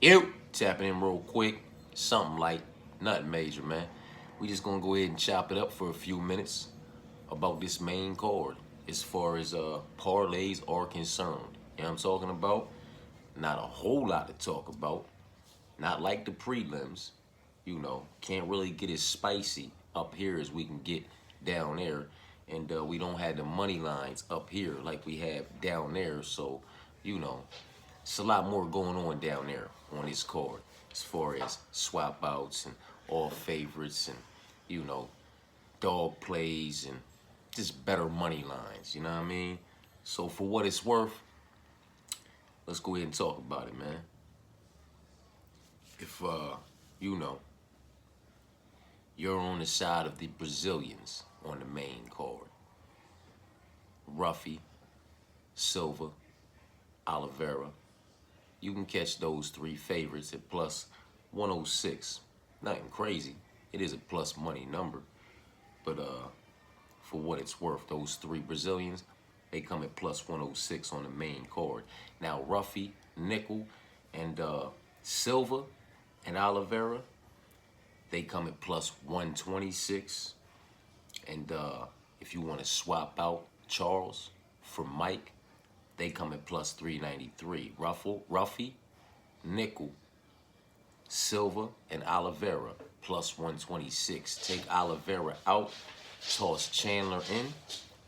You tapping in real quick, something like nothing major, man. We just gonna go ahead and chop it up for a few minutes about this main card as far as parlays are concerned. You know what I'm talking about? Not a whole lot to talk about. Not like the prelims, can't really get as spicy up here as we can get down there. And we don't have the money lines up here like we have down there. So, it's a lot more going on down there on this card as far as swap outs and all favorites and, dog plays and just better money lines, you know what I mean? So for what it's worth, let's go ahead and talk about it, man. If, you're on the side of the Brazilians on the main card, Ruffy, Silva, Oliveira, you can catch those three favorites at plus 106. Nothing crazy. It is a plus money number. But for what it's worth, those three Brazilians, they come at plus 106 on the main card. Now, Ruffy, Nickel, and Silva and Oliveira, they come at plus 126. And if you want to swap out Charles for Mike, they come at plus 393. Ruffy, Nickel, Silva, and Oliveira, plus 126. Take Oliveira out, toss Chandler in.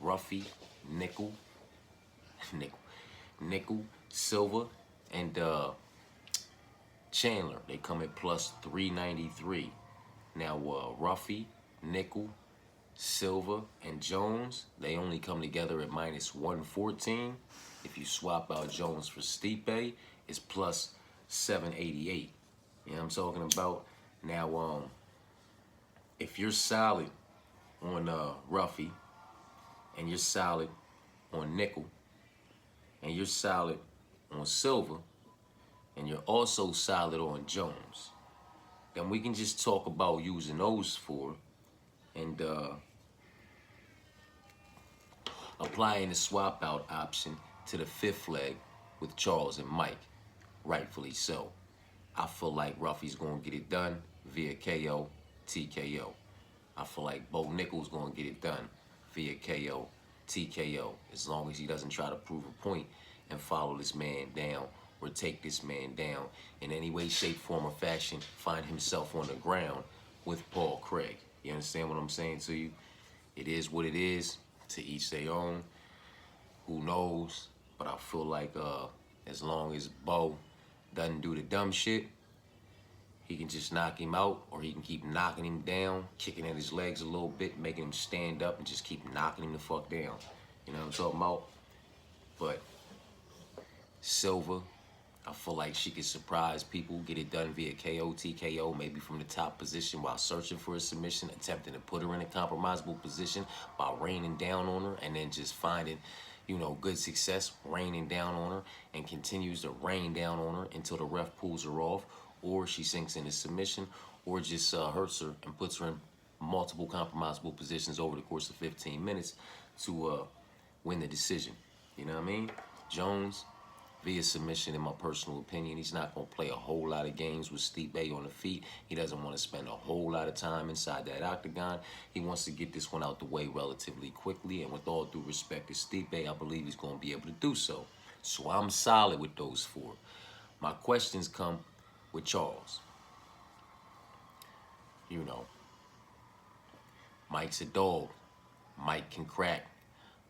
Ruffy, Nickel, Silva, and Chandler, they come at plus 393. Now, Ruffy, Nickel, Silva, and Jones, they only come together at minus 114. If you swap out Jones for Stipe, it's plus 788. You know what I'm talking about? Now, if you're solid on Ruffy, and you're solid on Nickel, and you're solid on Silva, and you're also solid on Jones, then we can just talk about using those four and applying the swap out option to the fifth leg with Charles and Mike, rightfully so. I feel like Ruffy's gonna get it done via KO, TKO. I feel like Bo Nickel's gonna get it done via KO, TKO, as long as he doesn't try to prove a point and follow this man down or take this man down in any way, shape, form, or fashion, find himself on the ground with Paul Craig. You understand what I'm saying to you? It is what it is, to each their own. Who knows? But I feel like as long as Bo doesn't do the dumb shit, he can just knock him out, or he can keep knocking him down, kicking at his legs a little bit, making him stand up and just keep knocking him the fuck down. You know what I'm talking about? But Silva, I feel like she could surprise people, get it done via KO, TKO, maybe from the top position while searching for a submission, attempting to put her in a compromisable position by raining down on her, and then just finding, good success, raining down on her, and continues to rain down on her until the ref pulls her off, or she sinks in a submission, or just hurts her and puts her in multiple compromisable positions over the course of 15 minutes to win the decision. You know what I mean? Jones, via submission, in my personal opinion, he's not going to play a whole lot of games with Stipe on the feet. He doesn't want to spend a whole lot of time inside that octagon. He wants to get this one out the way relatively quickly, and with all due respect to Stipe, I believe he's going to be able to do so. So I'm solid with those four. My questions come with Charles. Mike's a dog. Mike can crack.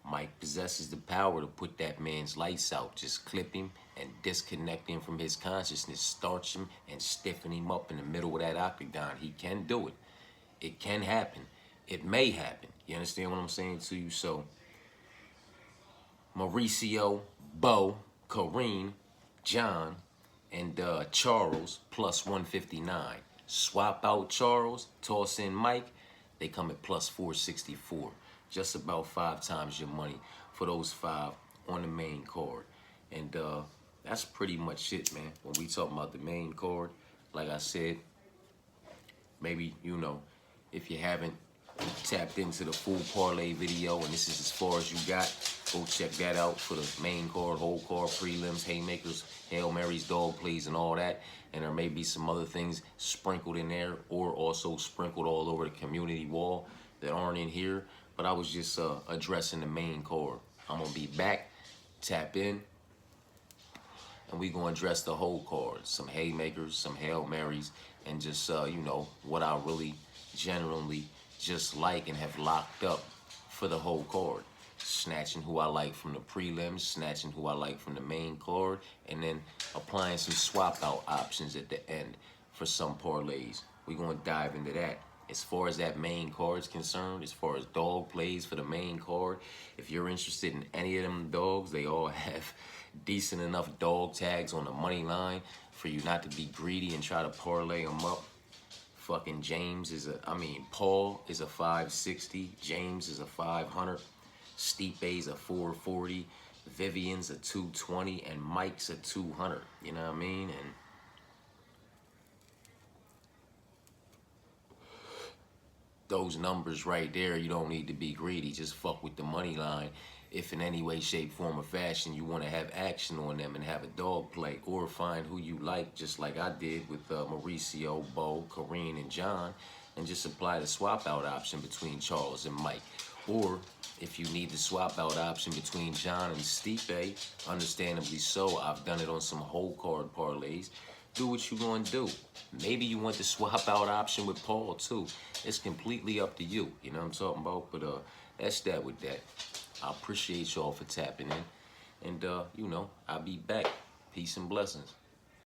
Mike possesses the power to put that man's lights out. Just clip him and disconnect him from his consciousness, starch him and stiffen him up in the middle of that octagon. He can do it. It can happen. It may happen. You understand what I'm saying to you? So, Mauricio, Bo, Kareem, John, and Charles, plus 159. Swap out Charles, toss in Mike, they come at plus 464. Just about 5 times your money for those 5 on the main card. And that's pretty much it, man. When we talk about the main card, like I said, maybe, if you haven't tapped into the full parlay video and this is as far as you got, Go check that out for the main card, whole card, prelims, haymakers, Hail Marys, dog plays, and all that. And there may be some other things sprinkled in there or also sprinkled all over the community wall that aren't in here. But I was just addressing the main card. I'm going to be back, tap in, and we going to address the whole card. Some haymakers, some Hail Marys, and just, you know, what I really generally just like and have locked up for the whole card. Snatching who I like from the prelims, snatching who I like from the main card, and then applying some swap out options at the end for some parlays. We're going to dive into that. As far as that main card is concerned, as far as dog plays for the main card, if you're interested in any of them dogs, they all have decent enough dog tags on the money line for you not to be greedy and try to parlay them up. Fucking Paul is a 560, James is a 500, Stipe's a 440, Vivian's a 220, and Mike's a 200. You know what I mean? And those numbers right there, you don't need to be greedy. Just fuck with the money line. If in any way, shape, form, or fashion you want to have action on them and have a dog play, or find who you like, just like I did with Mauricio, Bo, Corrine, and John, and just apply the swap out option between Charles and Mike. Or if you need the swap out option between John and Stipe, understandably so, I've done it on some whole card parlays. Do what you gonna do. Maybe you want the swap out option with Paul too. It's completely up to you. You know what I'm talking about? But that's that with that. I appreciate y'all for tapping in. And you know, I'll be back. Peace and blessings.